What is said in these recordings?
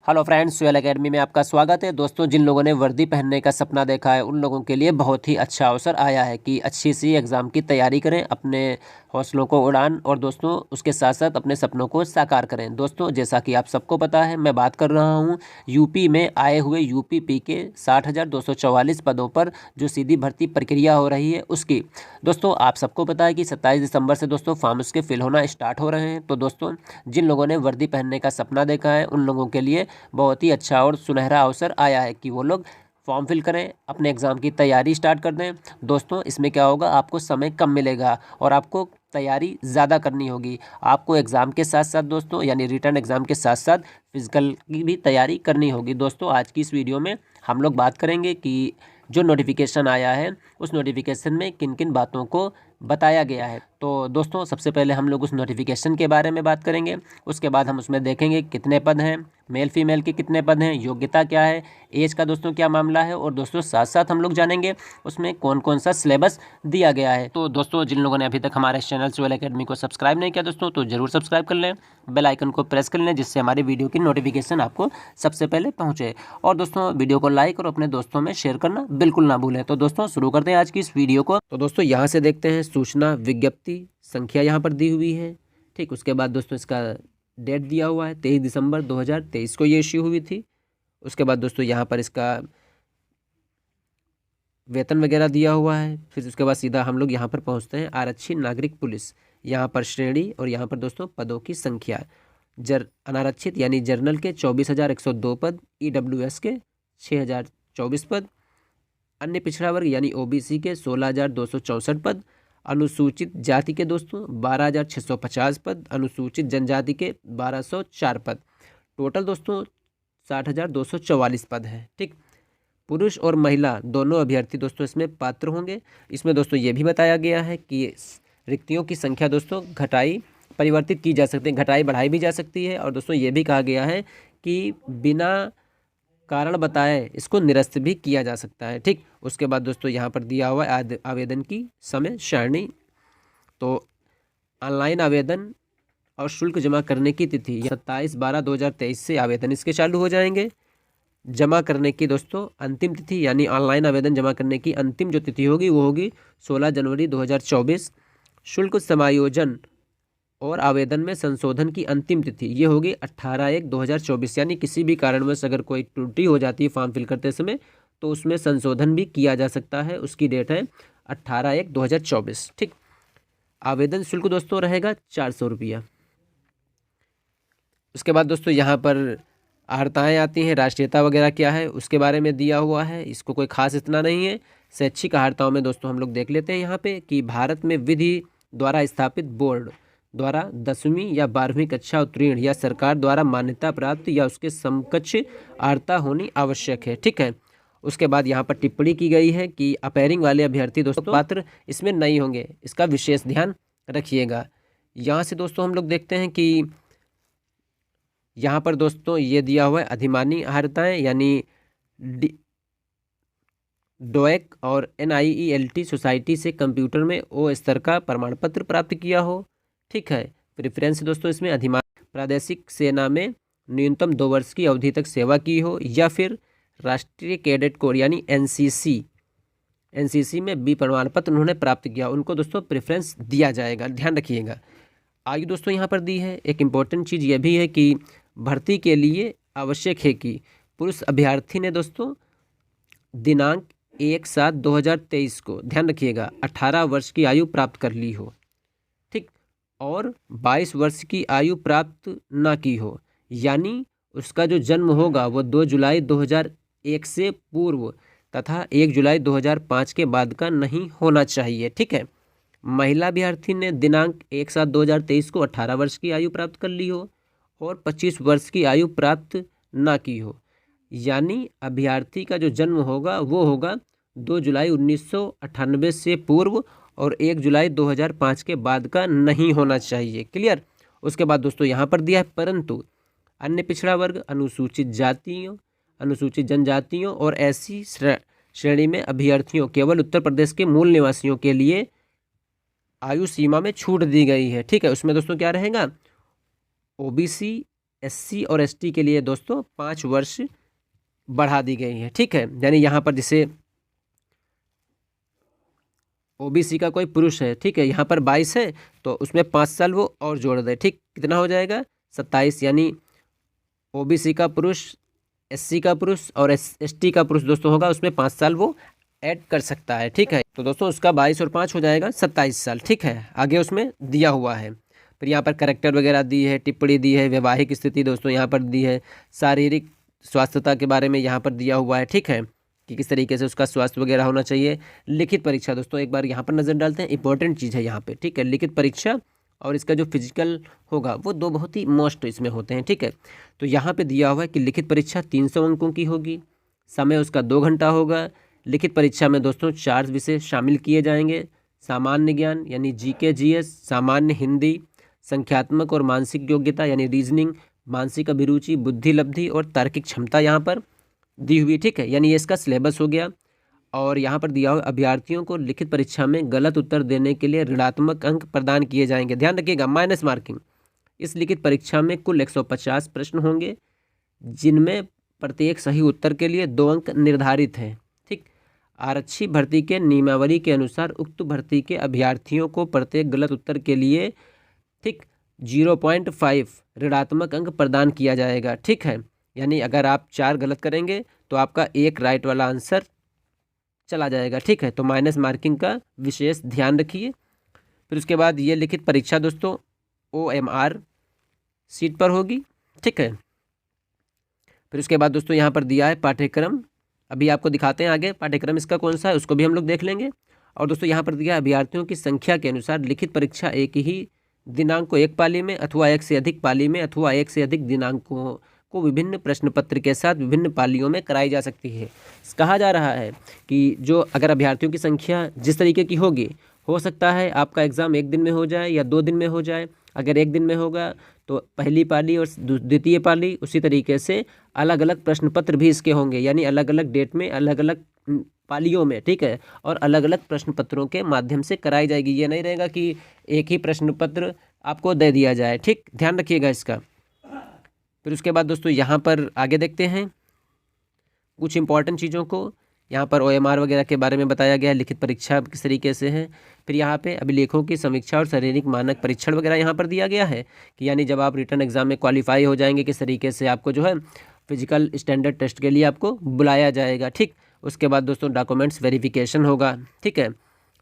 Hello friends, सुयल academy में आपका स्वागत है। दोस्तों, जिन लोगों ने वर्दी पहनने का सपना देखा है उन लोगों के लिए बहुत ही अच्छा अवसर आया है कि अच्छी सी एग्ज़ाम की तैयारी करें, अपने हौसलों को उड़ान और दोस्तों उसके साथ साथ अपने सपनों को साकार करें। दोस्तों, जैसा कि आप सबको पता है, मैं बात कर रहा हूं यूपी में आए हुए यूपी के 60,244 पदों पर जो सीधी भर्ती प्रक्रिया हो रही है उसकी। दोस्तों, आप सबको पता है कि 27 दिसंबर से दोस्तों फॉर्म उसके फिल होना स्टार्ट हो रहे हैं। तो दोस्तों, जिन लोगों ने वर्दी पहनने का सपना देखा है उन लोगों के लिए बहुत ही अच्छा और सुनहरा अवसर आया है कि वो लोग फॉर्म फिल करें, अपने एग्ज़ाम की तैयारी स्टार्ट कर दें। दोस्तों, इसमें क्या होगा, आपको समय कम मिलेगा और आपको तैयारी ज़्यादा करनी होगी। आपको एग्ज़ाम के साथ साथ दोस्तों, यानी रिटर्न एग्ज़ाम के साथ साथ फिजिकल की भी तैयारी करनी होगी। दोस्तों, आज की इस वीडियो में हम लोग बात करेंगे कि जो नोटिफिकेशन आया है उस नोटिफिकेशन में किन किन बातों को बताया गया है। तो दोस्तों, सबसे पहले हम लोग उस नोटिफिकेशन के बारे में बात करेंगे। उसके बाद हम उसमें देखेंगे कितने पद हैं, मेल फीमेल के कितने पद हैं, योग्यता क्या है, एज का दोस्तों क्या मामला है, और दोस्तों साथ साथ हम लोग जानेंगे उसमें कौन कौन सा सिलेबस दिया गया है। तो दोस्तों, जिन लोगों ने अभी तक हमारे चैनल सुयल एकेडमी को सब्सक्राइब नहीं किया दोस्तों, तो जरूर सब्सक्राइब कर लें, बेल आइकन को प्रेस कर लें, जिससे हमारी वीडियो की नोटिफिकेशन आपको सबसे पहले पहुँचे। और दोस्तों, वीडियो को लाइक और अपने दोस्तों में शेयर करना बिल्कुल ना भूलें। तो दोस्तों, शुरू करते हैं आज की इस वीडियो को। तो दोस्तों, यहाँ से देखते हैं सूचना विज्ञप्ति संख्या यहाँ पर दी हुई है। ठीक, उसके बाद दोस्तों इसका डेट दिया हुआ है 23 दिसंबर 2023 को ये इश्यू हुई थी। उसके बाद दोस्तों यहाँ पर इसका वेतन वगैरह दिया हुआ है। फिर उसके बाद सीधा हम लोग यहाँ पर पहुँचते हैं आरक्षित नागरिक पुलिस। यहाँ पर श्रेणी और यहाँ पर दोस्तों पदों की संख्या। अनारक्षित यानी जर्नल के 24,102 पद, EWS के 6,024 पद, अन्य पिछड़ा वर्ग यानी OBC के 16,264 पद, अनुसूचित जाति के दोस्तों 12,650 पद, अनुसूचित जनजाति के 1,204 पद। टोटल दोस्तों 60,244 पद है। ठीक, पुरुष और महिला दोनों अभ्यर्थी दोस्तों इसमें पात्र होंगे। इसमें दोस्तों ये भी बताया गया है कि रिक्तियों की संख्या दोस्तों घटाई परिवर्तित की जा सकती है, घटाई बढ़ाई भी जा सकती है। और दोस्तों ये भी कहा गया है कि बिना कारण बताए इसको निरस्त भी किया जा सकता है। ठीक, उसके बाद दोस्तों यहाँ पर दिया हुआ है आवेदन की समय सारणी। तो ऑनलाइन आवेदन और शुल्क जमा करने की तिथि 27/12/2023 से आवेदन इसके चालू हो जाएंगे। जमा करने की दोस्तों अंतिम तिथि यानी ऑनलाइन आवेदन जमा करने की अंतिम जो तिथि होगी वो होगी 16 जनवरी 2024। शुल्क समायोजन और आवेदन में संशोधन की अंतिम तिथि ये होगी 18/1/2024। यानी किसी भी कारणवश अगर कोई त्रुटि हो जाती है फॉर्म फिल करते समय तो उसमें संशोधन भी किया जा सकता है। उसकी डेट है 18/1/2024। ठीक, आवेदन शुल्क दोस्तों रहेगा 400 रुपया। उसके बाद दोस्तों यहाँ पर अर्हताएँ आती हैं, राष्ट्रीयता वगैरह क्या है उसके बारे में दिया हुआ है। इसको कोई खास इतना नहीं है। शैक्षिक अर्हताओं में दोस्तों हम लोग देख लेते हैं यहाँ पे कि भारत में विधि द्वारा स्थापित बोर्ड द्वारा 10वीं या 12वीं कक्षा उत्तीर्ण या सरकार द्वारा मान्यता प्राप्त या उसके समकक्ष अर्हता होनी आवश्यक है। ठीक है, उसके बाद यहाँ पर टिप्पणी की गई है कि अपैरिंग वाले अभ्यर्थी दोस्तों पात्र इसमें नहीं होंगे, इसका विशेष ध्यान रखिएगा। यहाँ से दोस्तों हम लोग देखते हैं कि यहाँ पर दोस्तों ये दिया हुआ है अधिमानी अर्हताएँ यानी डोएक और NIELT सोसाइटी से कंप्यूटर में O स्तर का प्रमाण पत्र प्राप्त किया हो। ठीक है, प्रेफरेंस दोस्तों इसमें अधिमान प्रादेशिक सेना में न्यूनतम 2 वर्ष की अवधि तक सेवा की हो या फिर राष्ट्रीय कैडेट कोर यानी NCC में B प्रमाण पत्र उन्होंने प्राप्त किया, उनको दोस्तों प्रेफरेंस दिया जाएगा, ध्यान रखिएगा। आयु दोस्तों यहाँ पर दी है। एक इम्पॉर्टेंट चीज़ यह भी है कि भर्ती के लिए आवश्यक है कि पुरुष अभ्यर्थी ने दोस्तों दिनांक 1/7/2023 को, ध्यान रखिएगा, 18 वर्ष की आयु प्राप्त कर ली हो। ठीक, और 22 वर्ष की आयु प्राप्त ना की हो, यानी उसका जो जन्म होगा वो 2 जुलाई 2001 से पूर्व तथा 1 जुलाई 2005 के बाद का नहीं होना चाहिए। ठीक है, महिला अभ्यर्थी ने दिनांक 1/7/2023 को 18 वर्ष की आयु प्राप्त कर ली हो और 25 वर्ष की आयु प्राप्त ना की हो, यानी अभ्यर्थी का जो जन्म होगा वो होगा 2 जुलाई 1998 से पूर्व और 1 जुलाई 2005 के बाद का नहीं होना चाहिए। क्लियर। उसके बाद दोस्तों यहाँ पर दिया है परंतु अन्य पिछड़ा वर्ग, अनुसूचित जातियों, अनुसूचित जनजातियों और ऐसी श्रेणी में अभ्यर्थियों केवल उत्तर प्रदेश के मूल निवासियों के लिए आयु सीमा में छूट दी गई है। ठीक है, उसमें दोस्तों क्या रहेगा, OBC SC और ST के लिए दोस्तों 5 वर्ष बढ़ा दी गई है। ठीक है, यानी यहाँ पर जैसे OBC का कोई पुरुष है, ठीक है, यहाँ पर 22 है तो उसमें 5 साल वो और जोड़ दे। ठीक, कितना हो जाएगा 27, यानी OBC का पुरुष, SC का पुरुष और ST का पुरुष दोस्तों होगा, उसमें 5 साल वो ऐड कर सकता है। ठीक है, तो दोस्तों उसका 22 और 5 हो जाएगा 27 साल। ठीक है, आगे उसमें दिया हुआ है। फिर यहाँ पर करैक्टर वगैरह दी है, टिप्पणी दी है, वैवाहिक स्थिति दोस्तों यहाँ पर दी है, शारीरिक स्वास्थ्यता के बारे में यहाँ पर दिया हुआ है। ठीक है, कि किस तरीके से उसका स्वास्थ्य वगैरह होना चाहिए। लिखित परीक्षा दोस्तों एक बार यहाँ पर नज़र डालते हैं, इंपॉर्टेंट चीज़ है यहाँ पे। ठीक है, लिखित परीक्षा और इसका जो फिजिकल होगा वो दो बहुत ही मोस्ट इसमें होते हैं। ठीक है, तो यहाँ पे दिया हुआ है कि लिखित परीक्षा 300 अंकों की होगी, समय उसका 2 घंटा होगा। लिखित परीक्षा में दोस्तों 4 विषय शामिल किए जाएंगे, सामान्य ज्ञान यानी GK GS, सामान्य हिंदी, संख्यात्मक और मानसिक योग्यता यानी रीजनिंग, मानसिक अभिरुचि, बुद्धि लब्धि और तार्किक क्षमता यहाँ पर दी हुई। ठीक है, यानी ये इसका सिलेबस हो गया। और यहाँ पर दिया हुआ अभ्यर्थियों को लिखित परीक्षा में गलत उत्तर देने के लिए ऋणात्मक अंक प्रदान किए जाएंगे। ध्यान रखिएगा, माइनस मार्किंग। इस लिखित परीक्षा में कुल 150 प्रश्न होंगे, जिनमें प्रत्येक सही उत्तर के लिए 2 अंक निर्धारित हैं। ठीक, आरक्षी भर्ती के नियमावली के अनुसार उक्त भर्ती के अभ्यर्थियों को प्रत्येक गलत उत्तर के लिए ठीक 0.5 ऋणात्मक अंक प्रदान किया जाएगा। ठीक है, यानी अगर आप 4 गलत करेंगे तो आपका 1 राइट वाला आंसर चला जाएगा। ठीक है, तो माइनस मार्किंग का विशेष ध्यान रखिए। फिर उसके बाद ये लिखित परीक्षा दोस्तों OMR सीट पर होगी। ठीक है, फिर उसके बाद दोस्तों यहाँ पर दिया है पाठ्यक्रम, अभी आपको दिखाते हैं आगे पाठ्यक्रम इसका कौन सा है, उसको भी हम लोग देख लेंगे। और दोस्तों यहाँ पर दिया है अभ्यर्थियों की संख्या के अनुसार लिखित परीक्षा एक ही दिनांक को एक पाली में अथवा एक से अधिक पाली में अथवा एक से अधिक दिनांकों को विभिन्न प्रश्न पत्र के साथ विभिन्न पालियों में कराई जा सकती है। कहा जा रहा है कि जो अगर अभ्यर्थियों की संख्या जिस तरीके की होगी, हो सकता है आपका एग्ज़ाम एक दिन में हो जाए या 2 दिन में हो जाए। अगर एक दिन में होगा तो पहली पाली और द्वितीय पाली, उसी तरीके से अलग अलग प्रश्न पत्र भी इसके होंगे, यानी अलग अलग डेट में अलग अलग पालियों में। ठीक है, और अलग अलग प्रश्न पत्रों के माध्यम से कराई जाएगी। ये नहीं रहेगा कि एक ही प्रश्न पत्र आपको दे दिया जाए। ठीक, ध्यान रखिएगा इसका। फिर उसके बाद दोस्तों यहाँ पर आगे देखते हैं कुछ इंपॉर्टेंट चीज़ों को। यहाँ पर OMR वगैरह के बारे में बताया गया है, लिखित परीक्षा किस तरीके से है। फिर यहाँ पे अभिलेखों की समीक्षा और शारीरिक मानक परीक्षण वगैरह यहाँ पर दिया गया है कि यानी जब आप रिटर्न एग्जाम में क्वालिफाई हो जाएंगे किस तरीके से आपको जो है फिजिकल स्टैंडर्ड टेस्ट के लिए आपको बुलाया जाएगा। ठीक, उसके बाद दोस्तों डॉक्यूमेंट्स वेरिफिकेशन होगा। ठीक है,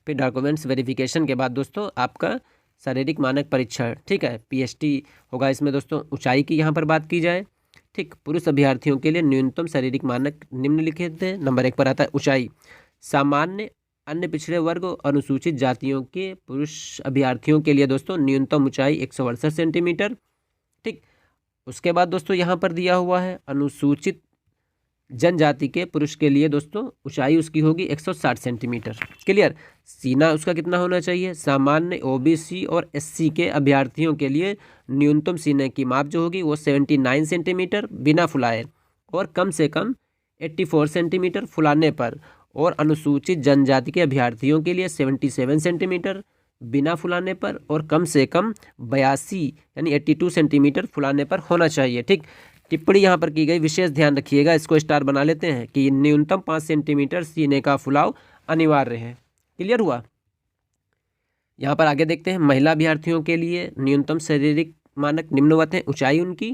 फिर डॉक्यूमेंट्स वेरिफिकेशन के बाद दोस्तों आपका शारीरिक मानक परीक्षण, ठीक है, PST होगा। इसमें दोस्तों ऊंचाई की यहाँ पर बात की जाए। ठीक, पुरुष अभ्यर्थियों के लिए न्यूनतम शारीरिक मानक निम्नलिखित है। नंबर 1 पर आता है ऊंचाई। सामान्य, अन्य पिछड़े वर्ग और अनुसूचित जातियों के पुरुष अभ्यर्थियों के लिए दोस्तों न्यूनतम ऊंचाई 168 सेंटीमीटर। ठीक, उसके बाद दोस्तों यहाँ पर दिया हुआ है अनुसूचित जनजाति के पुरुष के लिए दोस्तों ऊंचाई उसकी होगी 160 सेंटीमीटर। क्लियर, सीना उसका कितना होना चाहिए। सामान्य, OBC और SC के अभ्यर्थियों के लिए न्यूनतम सीने की माप जो होगी वो 79 सेंटीमीटर बिना फुलाए और कम से कम 84 सेंटीमीटर फुलाने पर। और अनुसूचित जनजाति के अभ्यर्थियों के लिए 77 सेंटीमीटर बिना फुलाने पर और कम से कम 82 यानी 82 सेंटीमीटर फुलाने पर होना चाहिए। ठीक, टिप्पणी यहाँ पर की गई, विशेष ध्यान रखिएगा, इसको स्टार बना लेते हैं कि न्यूनतम 5 सेंटीमीटर सीने का फुलाव अनिवार्य है। क्लियर हुआ। यहाँ पर आगे देखते हैं महिला अभ्यर्थियों के लिए न्यूनतम शारीरिक मानक निम्नवत हैं। ऊंचाई उनकी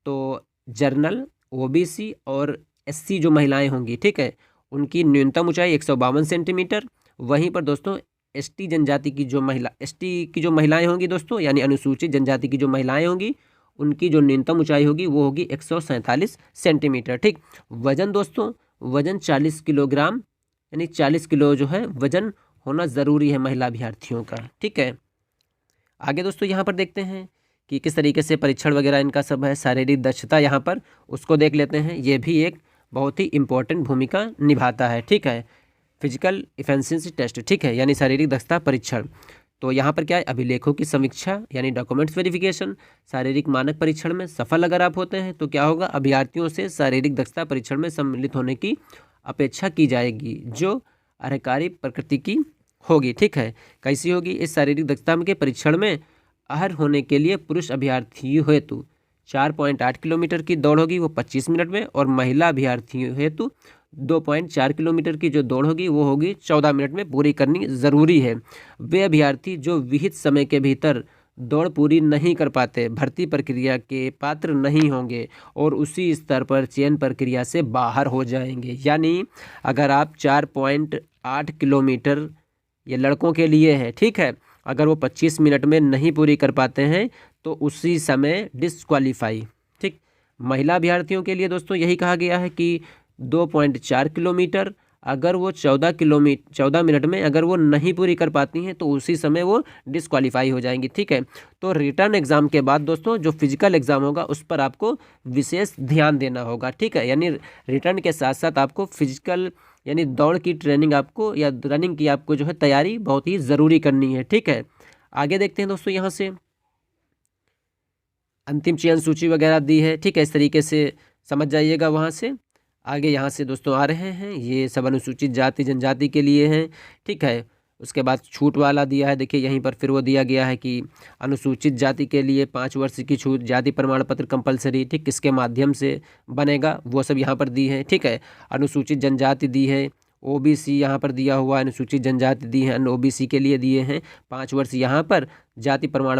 तो जर्नल, OBC और SC जो महिलाएं होंगी, ठीक है, उनकी न्यूनतम ऊंचाई 152 सेंटीमीटर। वहीं पर दोस्तों ST जनजाति की जो महिलाएं होंगी दोस्तों, यानी अनुसूचित जनजाति की जो महिलाएं होंगी, उनकी जो न्यूनतम ऊंचाई होगी वो होगी 147 सेंटीमीटर। ठीक, वजन दोस्तों, वजन 40 किलोग्राम यानी 40 किलो जो है वजन होना ज़रूरी है महिला अभ्यर्थियों का। ठीक है, आगे दोस्तों यहाँ पर देखते हैं कि किस तरीके से परीक्षण वगैरह इनका सब है। शारीरिक दक्षता यहाँ पर उसको देख लेते हैं, ये भी एक बहुत ही इम्पोर्टेंट भूमिका निभाता है। ठीक है, फिजिकल इफिशिएंसी टेस्ट, ठीक है, यानी शारीरिक दक्षता परीक्षण। तो यहाँ पर क्या है, अभिलेखों की समीक्षा यानी डॉक्यूमेंट्स वेरिफिकेशन। शारीरिक मानक परीक्षण में सफल अगर आप होते हैं तो क्या होगा, अभ्यर्थियों से शारीरिक दक्षता परीक्षण में सम्मिलित होने की अपेक्षा की जाएगी जो अहकारी प्रकृति की होगी। ठीक है, कैसी होगी, इस शारीरिक दक्षता के परीक्षण में अहर होने के लिए पुरुष अभ्यर्थी हेतु 4.8 किलोमीटर की दौड़ होगी वो 25 मिनट में, और महिला अभ्यर्थियों हेतु 2.4 किलोमीटर की जो दौड़ होगी वो होगी 14 मिनट में पूरी करनी ज़रूरी है। वे अभ्यर्थी जो विहित समय के भीतर दौड़ पूरी नहीं कर पाते भर्ती प्रक्रिया के पात्र नहीं होंगे और उसी स्तर पर चयन प्रक्रिया से बाहर हो जाएंगे। यानी अगर आप 4.8 किलोमीटर ये लड़कों के लिए है, ठीक है, अगर वो 25 मिनट में नहीं पूरी कर पाते हैं तो उसी समय डिस्क्वालीफाई। ठीक, महिला अभ्यर्थियों के लिए दोस्तों यही कहा गया है कि 2.4 किलोमीटर अगर वो 14 मिनट में अगर वो नहीं पूरी कर पाती हैं तो उसी समय वो डिस्क्वालीफाई हो जाएंगी। ठीक है, तो रिटर्न एग्ज़ाम के बाद दोस्तों जो फिजिकल एग्ज़ाम होगा उस पर आपको विशेष ध्यान देना होगा। ठीक है, यानी रिटर्न के साथ साथ आपको फिजिकल यानी दौड़ की ट्रेनिंग आपको या रनिंग की आपको जो है तैयारी बहुत ही ज़रूरी करनी है। ठीक है, आगे देखते हैं दोस्तों, यहाँ से अंतिम चयन सूची वगैरह दी है। ठीक है, इस तरीके से समझ जाइएगा। वहाँ से आगे यहाँ से दोस्तों आ रहे हैं, ये सब अनुसूचित जाति जनजाति के लिए हैं। ठीक है, उसके बाद छूट वाला दिया है, देखिए यहीं पर फिर वो दिया गया है कि अनुसूचित जाति के लिए 5 वर्ष की छूट, जाति प्रमाण पत्र कंपलसरी, ठीक, किसके माध्यम से बनेगा वो सब यहाँ पर दी है। ठीक है, अनुसूचित जनजाति दी है, ओबीसी यहाँ पर दिया हुआ है, अनुसूचित जनजाति दी है, अन्य ओबीसी के लिए दिए हैं 5 वर्ष यहाँ पर। जाति प्रमाण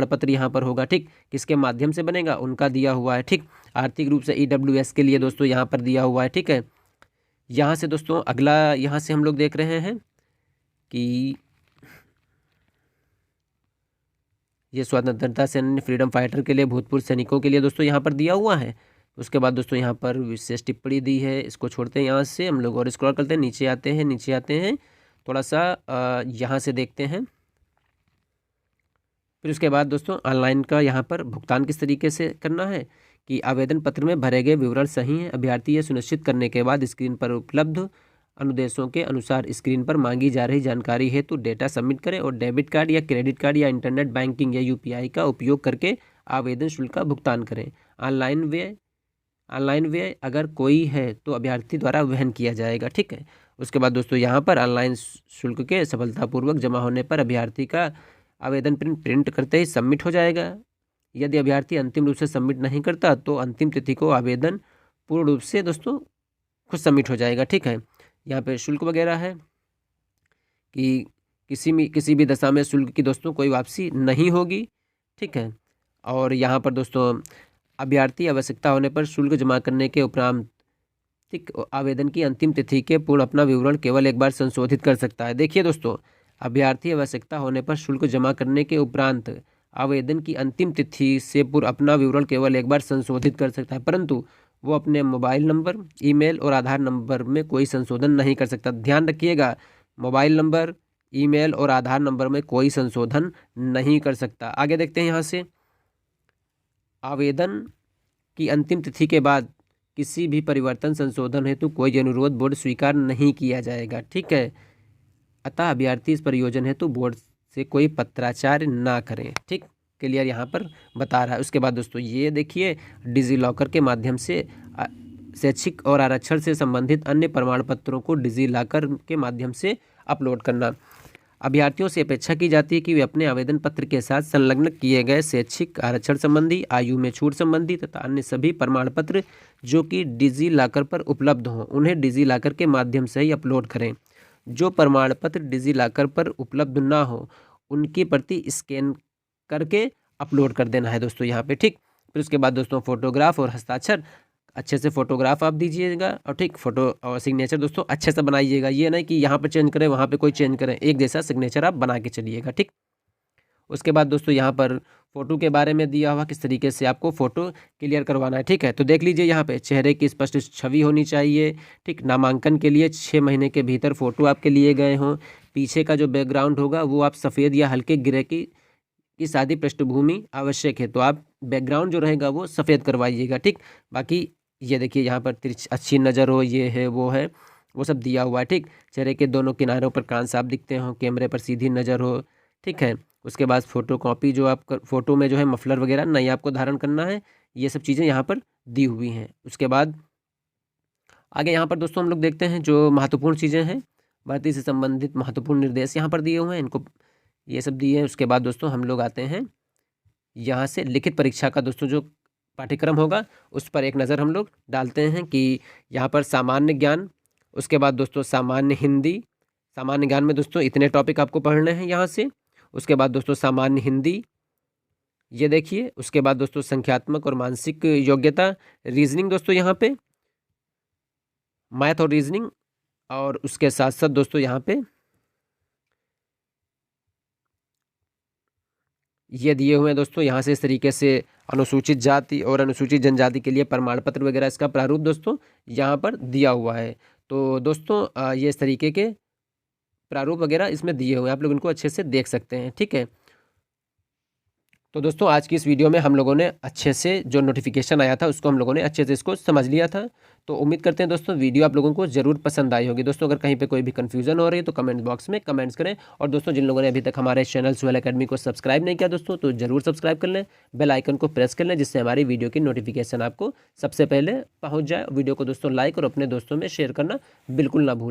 पत्र यहाँ पर होगा, ठीक, किसके माध्यम से बनेगा उनका दिया हुआ है। ठीक, आर्थिक रूप से ईडब्ल्यूएस के लिए दोस्तों यहाँ पर दिया हुआ है। ठीक है, यहाँ से दोस्तों अगला यहाँ से हम लोग देख रहे हैं कि ये स्वतंत्रता सेनानी फ्रीडम फाइटर के लिए भूतपूर्व सैनिकों के लिए दोस्तों यहाँ पर दिया हुआ है। उसके बाद दोस्तों यहाँ पर विशेष टिप्पणी दी है, इसको छोड़ते हैं यहाँ से हम लोग और स्क्रॉल करते हैं, नीचे आते हैं थोड़ा सा यहाँ से देखते हैं। फिर उसके बाद दोस्तों ऑनलाइन का यहाँ पर भुगतान किस तरीके से करना है कि आवेदन पत्र में भरे गए विवरण सही हैं, अभ्यर्थी ये सुनिश्चित करने के बाद स्क्रीन पर उपलब्ध अनुदेशों के अनुसार स्क्रीन पर मांगी जा रही जानकारी हेतु डेटा सबमिट करें और डेबिट कार्ड या क्रेडिट कार्ड या इंटरनेट बैंकिंग या यूपीआई का उपयोग करके आवेदन शुल्क का भुगतान करें। ऑनलाइन व्यय अगर कोई है तो अभ्यर्थी द्वारा वहन किया जाएगा। ठीक है, उसके बाद दोस्तों यहाँ पर ऑनलाइन शुल्क के सफलतापूर्वक जमा होने पर अभ्यर्थी का आवेदन प्रिंट करते ही सबमिट हो जाएगा। यदि अभ्यर्थी अंतिम रूप से सबमिट नहीं करता तो अंतिम तिथि को आवेदन पूर्ण रूप से दोस्तों खुद सबमिट हो जाएगा। ठीक है, यहाँ पे शुल्क वगैरह है कि किसी भी दशा में शुल्क की दोस्तों कोई वापसी नहीं होगी। ठीक है, और यहाँ पर दोस्तों अभ्यर्थी आवश्यकता होने पर शुल्क जमा करने के उपरांत ठीक आवेदन की अंतिम तिथि के पूर्ण अपना विवरण केवल एक बार संशोधित कर सकता है। देखिए दोस्तों, अभ्यर्थी आवश्यकता होने पर शुल्क जमा करने के उपरांत आवेदन की अंतिम तिथि से पूर्व अपना विवरण केवल एक बार संशोधित कर सकता है, परंतु वो अपने मोबाइल नंबर, ईमेल और आधार नंबर में कोई संशोधन नहीं कर सकता। ध्यान रखिएगा, मोबाइल नंबर, ईमेल और आधार नंबर में कोई संशोधन नहीं कर सकता। आगे देखते हैं यहाँ से, आवेदन की अंतिम तिथि के बाद किसी भी परिवर्तन संशोधन हेतु कोई अनुरोध बोर्ड स्वीकार नहीं किया जाएगा। ठीक है, अतः अभ्यर्थी इस प्रयोजन हेतु बोर्ड से कोई पत्राचार ना करें। ठीक, क्लियर यहाँ पर बता रहा है। उसके बाद दोस्तों ये देखिए, डिजी लॉकर के माध्यम से शैक्षिक और आरक्षण से संबंधित अन्य प्रमाण पत्रों को डिजी लॉकर के माध्यम से अपलोड करना। अभ्यर्थियों से अपेक्षा की जाती है कि वे अपने आवेदन पत्र के साथ संलग्न किए गए शैक्षिक, आरक्षण संबंधी, आयु में छूट संबंधी तथा अन्य सभी प्रमाण पत्र जो कि डिजी लॉकर पर उपलब्ध हों उन्हें डिजी लॉकर के माध्यम से ही अपलोड करें। जो प्रमाण पत्र डिजी लॉकर पर उपलब्ध ना हो उनकी प्रति स्कैन करके अपलोड कर देना है दोस्तों यहाँ पे। ठीक, फिर उसके बाद दोस्तों फोटोग्राफ और हस्ताक्षर अच्छे से फोटोग्राफ आप दीजिएगा और ठीक फोटो और सिग्नेचर दोस्तों अच्छे से बनाइएगा। ये नहीं कि यहाँ पे चेंज करें वहाँ पे कोई चेंज करें, एक जैसा सिग्नेचर आप बना के चलिएगा। ठीक, उसके बाद दोस्तों यहाँ पर फ़ोटो के बारे में दिया हुआ किस तरीके से आपको फ़ोटो क्लियर करवाना है। ठीक है, तो देख लीजिए यहाँ पे चेहरे की स्पष्ट छवि होनी चाहिए। ठीक, नामांकन के लिए 6 महीने के भीतर फ़ोटो आपके लिए गए हों। पीछे का जो बैकग्राउंड होगा वो आप सफ़ेद या हल्के ग्रे की सादी पृष्ठभूमि आवश्यक है, तो आप बैकग्राउंड जो रहेगा वो सफ़ेद करवाइएगा। ठीक, बाकी ये देखिए यहाँ पर अच्छी नज़र हो, ये है वो सब दिया हुआ है। ठीक, चेहरे के दोनों किनारों पर कान साफ दिखते हों, कैमरे पर सीधी नज़र हो। ठीक है, उसके बाद फ़ोटो कॉपी जो आप फ़ोटो में जो है मफलर वगैरह नहीं आपको धारण करना है, ये सब चीज़ें यहाँ पर दी हुई हैं। उसके बाद आगे यहाँ पर दोस्तों हम लोग देखते हैं जो महत्वपूर्ण चीज़ें हैं, भर्ती से संबंधित महत्वपूर्ण निर्देश यहाँ पर दिए हुए हैं, इनको ये सब दिए हैं। उसके बाद दोस्तों हम लोग आते हैं यहाँ से लिखित परीक्षा का दोस्तों जो पाठ्यक्रम होगा उस पर एक नज़र हम लोग डालते हैं कि यहाँ पर सामान्य ज्ञान, उसके बाद दोस्तों सामान्य हिंदी, सामान्य ज्ञान में दोस्तों इतने टॉपिक आपको पढ़ने हैं यहाँ से। उसके बाद दोस्तों सामान्य हिंदी, ये देखिए। उसके बाद दोस्तों संख्यात्मक और मानसिक योग्यता, रीजनिंग दोस्तों यहाँ पे, मैथ और रीजनिंग, और उसके साथ साथ दोस्तों यहाँ पे ये दिए हुए हैं दोस्तों यहाँ से इस तरीके से अनुसूचित जाति और अनुसूचित जनजाति के लिए प्रमाण पत्र वगैरह, इसका प्रारूप दोस्तों यहाँ पर दिया हुआ है। तो दोस्तों ये इस तरीके के प्रारूप वगैरह इसमें दिए हुए हैं, आप लोग इनको अच्छे से देख सकते हैं, ठीक है। तो दोस्तों आज की इस वीडियो में हम लोगों ने अच्छे से जो नोटिफिकेशन आया था उसको हम लोगों ने अच्छे से इसको समझ लिया था। तो उम्मीद करते हैं दोस्तों वीडियो आप लोगों को ज़रूर पसंद आई होगी। दोस्तों अगर कहीं पे कोई भी कन्फ्यूज़न हो रही है तो कमेंट बॉक्स में कमेंट्स करें। और दोस्तों जिन लोगों ने अभी तक हमारे चैनल सुहेल एकेडमी को सब्सक्राइब नहीं किया दोस्तों, तो ज़रूर सब्सक्राइब कर लें, बेल आइकन को प्रेस कर लें, जिससे हमारी वीडियो की नोटिफिकेशन आपको सबसे पहले पहुँच जाए। वीडियो को दोस्तों लाइक और अपने दोस्तों में शेयर करना बिल्कुल ना भूलें।